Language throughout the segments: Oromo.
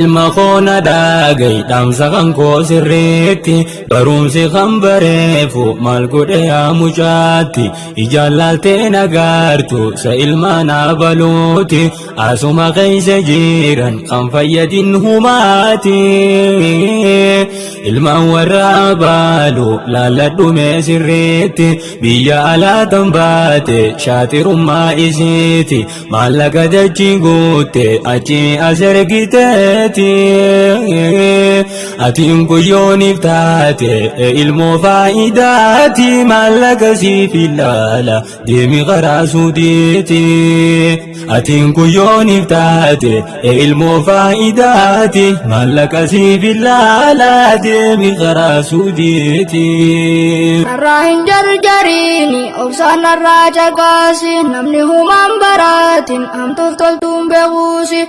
المخونة داقي دامسخن كو سريتي برumsi خنبريفو مالقود يا مجاتي إجالالتين أغارتو سإلمانا بلوتي أسوما خيس جيران خنفيدين هماتي ilmaan warra baalu laalladhu mee sirriitti biyya alaatan baate shaatirummaa isiiti maallaqa dachii guutte achi as ergiteeti atiin guyyooniif taate ilmoo faayidaati maallaqa siif ilaala deemi karaa suudiiti atiin guyyooniif taate ilmoo faayidaati maallaqa siif ilaala deemi karaa suudiiti narraa hin jarjariini obsaan narraa caqaasi namni humaan baraatin hamtuuf toltuun beekuusi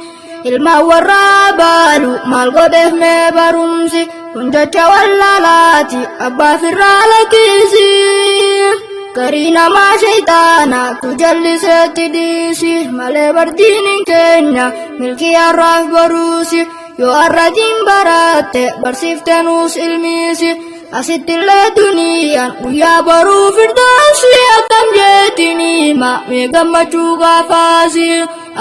ilmaan warra baalu maal godheef mee barumsi kun jecha wallaalaati abbaaf irraa lakkisi garii namaa shayxaana tu jalliseetti dhiisi malee bardiinin keenya milkii har'aaf baruusi yoo arratiin baraatte barsiifte nuus ilmiisi asittillee duniyaan guyyaa baruu firdaasi akkam jeetiniima mee gammachuu gaafaasi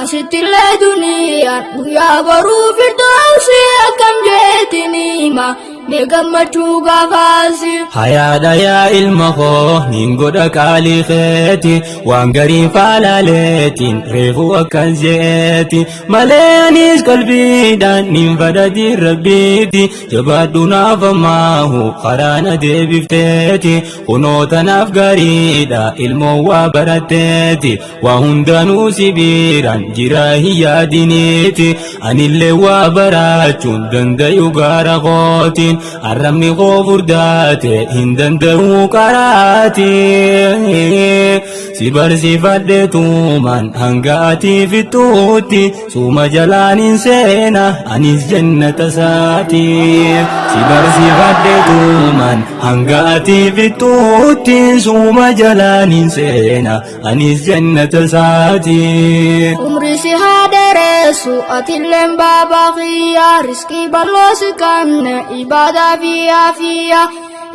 asittillee duniyaan guyyaa baruu firdaasi akkam jeetiniima mee gammachuu gaafaasi hayaadha yaa ilma koo nin godha qaalii keeti waan garii faalaaleetiin reefu akkas jeeti malee anis qalbiidhaan nin fadhatiin rabbiiti jabaadhu naaf ammaahu karaana deebifteeti kunoo tanaaf gariidha ilmoo waa baratteeti waa hundanuu sibiiraan jira hin yaadiniiti anillee waa baraachuun dandayu gaara kootiin arrabni koo furdaate hin danda'u karaati si barsiifadhe tuumaan hanga ati fixuutti suuma jalaan hin seena anis jannata isaati si barsiifadhe tuumaan hanga ati fixuutti suuma jalaan hin seena anis jannata isaati umri si haa dheeressu atilleen baabaa kiyyaa riskii bal'oo si qabne ibaadaa fi aafiyaa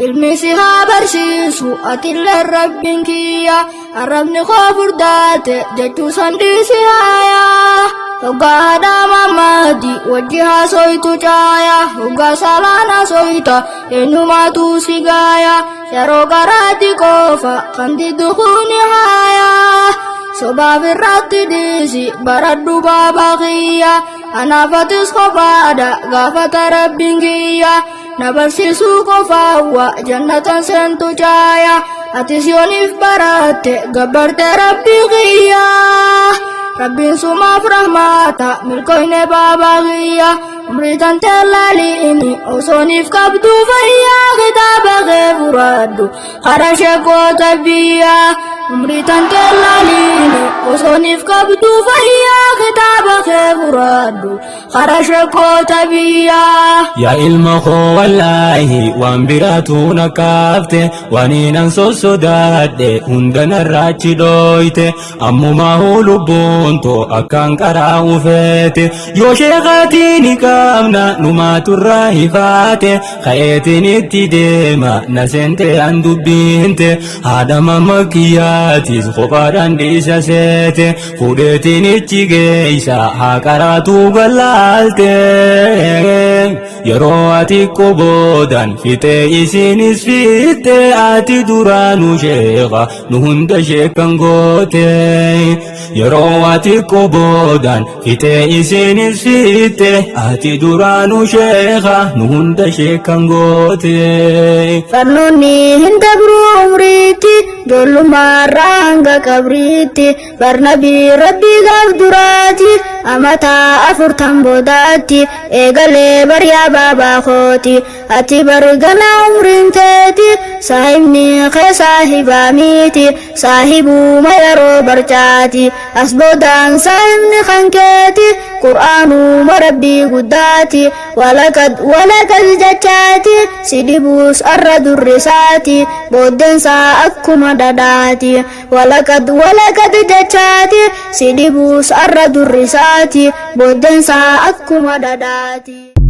ilmi si haa barsiisu atilleen rabbiin kiyya arrabni koo furdaate jechuu sandii haayaa hoggaa haadhaa mammaadi wajji haasoytu caaya hoggaa salaan haasoyta eenyumaatu si gaaya yeroo garaatti qofa kan diddukuuni haayaa sobaaf irratti dhiisi baradhu baabaa kiyya anaafatis qofaadha gaafata rabbiin kiyya na barsiisuu qofaawwa jannatan seentu caaya atis yooniif baratte gabbarte rabbii kiyya rabbiin sumaaf rahmata milkoyne baabaa kiyya umrii tantee laaliini osooniif qabduu fayyaa kitaaba kee furaadhu kara sheekoota biyya umrii tantee laaliini osooniif qabduu fayyaa kitaaba kee furaadhu kara sheekoota biyya yaa ilma koo wallaahi waan biraatu na kaafte waniinan sossodaadhe hunda narraachi dhooyte ammumaa lubbuuntoo akkaan qaraa ufeete yoo sheekaatiin qaamna numaaturraa hifaate ka'eetiin itti deema na seente an dubbinte haadha mamakiyaatis kophaadhaan dhiisa seete fuudheetiin ichi geeysa haa qaraatu gallaalte yeroo ati qoboodan fixee isinis fitte ati duraanuu sheeka nu hunda sheekan goote yeroo ati qoboodan fixee isinis fitte ati duraanuu sheeka nu hunda sheekan goote farnoonni hin dabru umriitti jollummaarraa hanga qabriitti barnabii rabbii gaaf duraati amataa 40 boodaatti eegalee bariyaa baabaa kooti ati bargana umrin teeti saahibni kee saahiba miti saahibu mayaro barchaati asboodaan saahibni kankeeti qur'aanu marabbii guddaati walakad jechaati sidibus arra durrisaati booddensaa akkuma dhadhaati walakad jechaati sidibus arra durrisaati booddensaa akkuma dhadhaati.